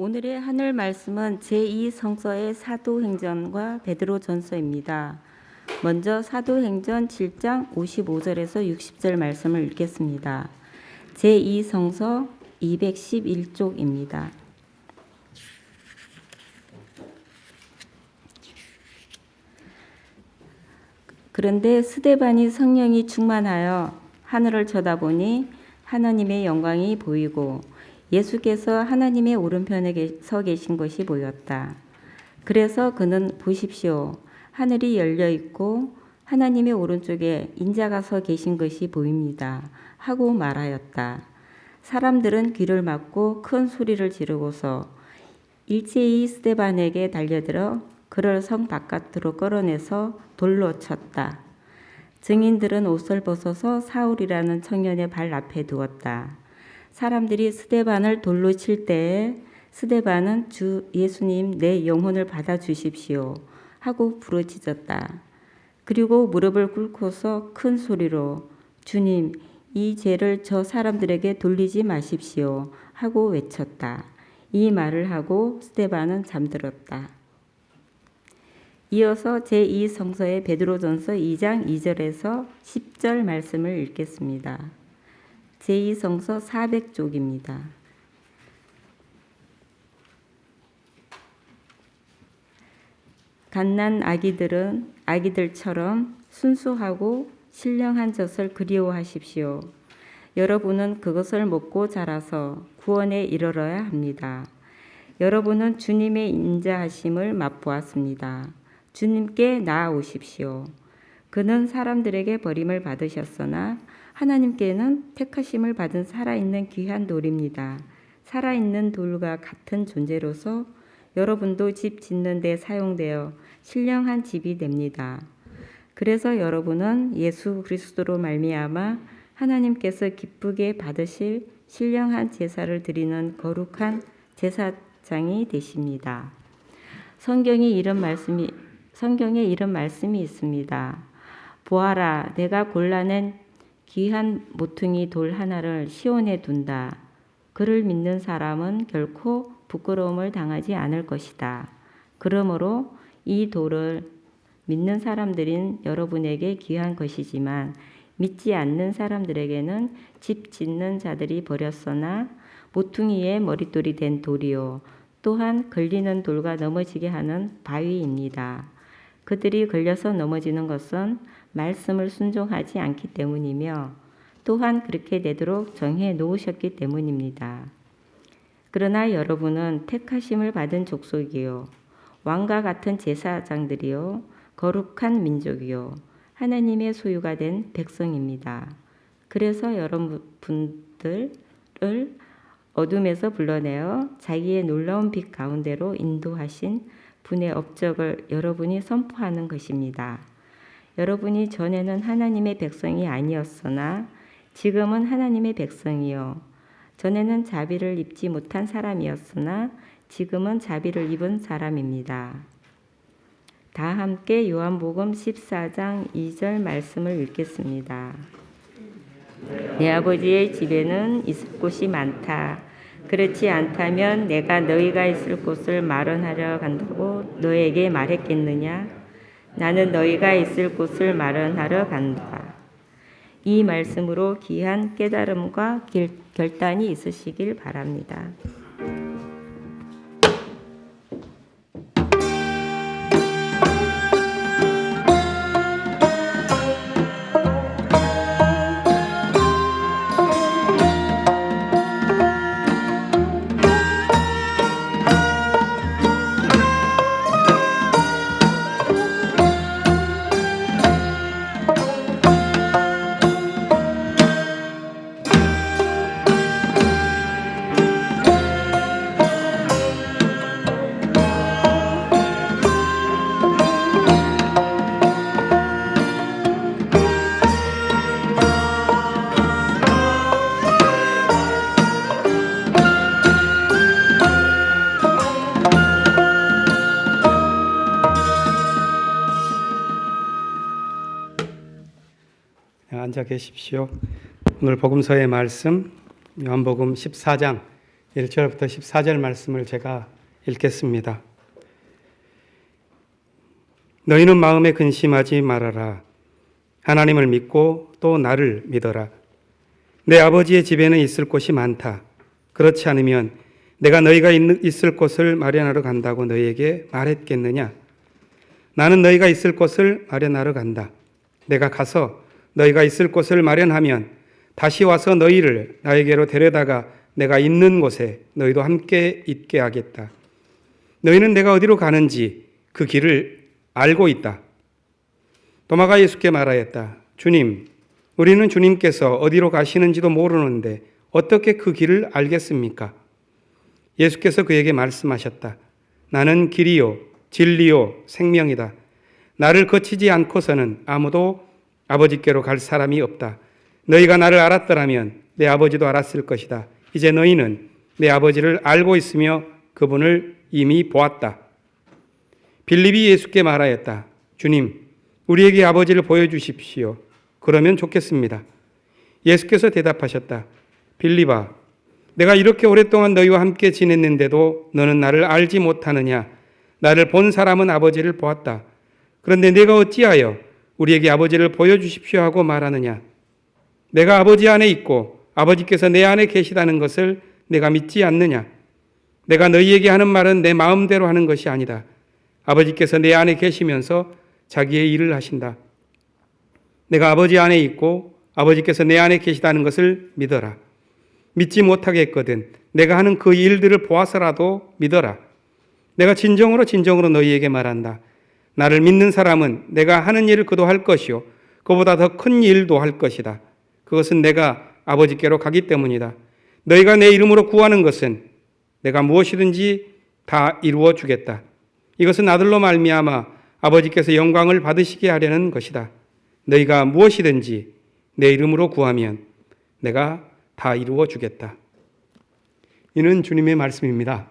오늘의 하늘 말씀은 제2성서의 사도행전과 베드로전서입니다. 먼저 사도행전 7장 55절에서 60절 말씀을 읽겠습니다. 제2성서 211쪽입니다. 그런데 스데반이 성령이 충만하여 하늘을 쳐다보니 하나님의 영광이 보이고 예수께서 하나님의 오른편에 서 계신 것이 보였다. 그래서 그는 보십시오. 하늘이 열려 있고 하나님의 오른쪽에 인자가 서 계신 것이 보입니다. 하고 말하였다. 사람들은 귀를 막고 큰 소리를 지르고서 일제히 스데반에게 달려들어 그를 성 바깥으로 끌어내서 돌로 쳤다. 증인들은 옷을 벗어서 사울이라는 청년의 발 앞에 두었다. 사람들이 스데반을 돌로 칠 때에 스데반은 주 예수님 내 영혼을 받아주십시오 하고 부르짖었다. 그리고 무릎을 꿇고서 큰 소리로 주님 이 죄를 저 사람들에게 돌리지 마십시오 하고 외쳤다. 이 말을 하고 스데반은 잠들었다. 이어서 제2성서의 베드로전서 2장 2절에서 10절 말씀을 읽겠습니다. 제2성서 400쪽입니다. 갓난 아기들은 아기들처럼 순수하고 신령한 젖을 그리워하십시오. 여러분은 그것을 먹고 자라서 구원에 이르러야 합니다. 여러분은 주님의 인자하심을 맛보았습니다. 주님께 나아오십시오. 그는 사람들에게 버림을 받으셨으나 하나님께는 택하심을 받은 살아있는 귀한 돌입니다. 살아있는 돌과 같은 존재로서 여러분도 집 짓는 데 사용되어 신령한 집이 됩니다. 그래서 여러분은 예수 그리스도로 말미암아 하나님께서 기쁘게 받으실 신령한 제사를 드리는 거룩한 제사장이 되십니다. 성경에 이런 말씀이 있습니다. 보아라, 내가 골라낸 귀한 모퉁이 돌 하나를 시온에 둔다. 그를 믿는 사람은 결코 부끄러움을 당하지 않을 것이다. 그러므로 이 돌을 믿는 사람들인 여러분에게 귀한 것이지만 믿지 않는 사람들에게는 집 짓는 자들이 버렸으나 모퉁이의 머릿돌이 된 돌이요. 또한 걸리는 돌과 넘어지게 하는 바위입니다. 그들이 걸려서 넘어지는 것은 말씀을 순종하지 않기 때문이며 또한 그렇게 되도록 정해 놓으셨기 때문입니다. 그러나 여러분은 택하심을 받은 족속이요 왕과 같은 제사장들이요 거룩한 민족이요 하나님의 소유가 된 백성입니다. 그래서 여러분들을 어둠에서 불러내어 자기의 놀라운 빛 가운데로 인도하신 분의 업적을 여러분이 선포하는 것입니다. 여러분이 전에는 하나님의 백성이 아니었으나 지금은 하나님의 백성이요. 전에는 자비를 입지 못한 사람이었으나 지금은 자비를 입은 사람입니다. 다 함께 요한복음 14장 2절 말씀을 읽겠습니다. 내 아버지의 집에는 있을 곳이 많다. 그렇지 않다면 내가 너희가 있을 곳을 마련하려 간다고 너에게 말했겠느냐? 나는 너희가 있을 곳을 마련하러 간다. 이 말씀으로 귀한 깨달음과 결단이 있으시길 바랍니다. 앉아 계십시오. 오늘 복음서의 말씀 요한복음 14장 1절부터 14절 말씀을 제가 읽겠습니다. 너희는 마음에 근심하지 말아라. 하나님을 믿고 또 나를 믿어라. 내 아버지의 집에는 있을 곳이 많다. 그렇지 않으면 내가 너희가 있을 곳을 마련하러 간다고 너희에게 말했겠느냐? 나는 너희가 있을 곳을 마련하러 간다. 내가 가서 너희가 있을 곳을 마련하면 다시 와서 너희를 나에게로 데려다가 내가 있는 곳에 너희도 함께 있게 하겠다. 너희는 내가 어디로 가는지 그 길을 알고 있다. 도마가 예수께 말하였다. 주님, 우리는 주님께서 어디로 가시는지도 모르는데 어떻게 그 길을 알겠습니까? 예수께서 그에게 말씀하셨다. 나는 길이요, 진리요, 생명이다. 나를 거치지 않고서는 아무도 아버지께로 갈 사람이 없다. 너희가 나를 알았더라면 내 아버지도 알았을 것이다. 이제 너희는 내 아버지를 알고 있으며 그분을 이미 보았다. 빌립이 예수께 말하였다. 주님, 우리에게 아버지를 보여주십시오. 그러면 좋겠습니다. 예수께서 대답하셨다. 빌립아, 내가 이렇게 오랫동안 너희와 함께 지냈는데도 너는 나를 알지 못하느냐? 나를 본 사람은 아버지를 보았다. 그런데 내가 어찌하여 우리에게 아버지를 보여주십시오 하고 말하느냐? 내가 아버지 안에 있고 아버지께서 내 안에 계시다는 것을 내가 믿지 않느냐? 내가 너희에게 하는 말은 내 마음대로 하는 것이 아니다. 아버지께서 내 안에 계시면서 자기의 일을 하신다. 내가 아버지 안에 있고 아버지께서 내 안에 계시다는 것을 믿어라. 믿지 못하겠거든 내가 하는 그 일들을 보아서라도 믿어라. 내가 진정으로 너희에게 말한다. 나를 믿는 사람은 내가 하는 일을 그도 할 것이요 그보다 더 큰 일도 할 것이다. 그것은 내가 아버지께로 가기 때문이다. 너희가 내 이름으로 구하는 것은 내가 무엇이든지 다 이루어 주겠다. 이것은 아들로 말미암아 아버지께서 영광을 받으시게 하려는 것이다. 너희가 무엇이든지 내 이름으로 구하면 내가 다 이루어 주겠다. 이는 주님의 말씀입니다.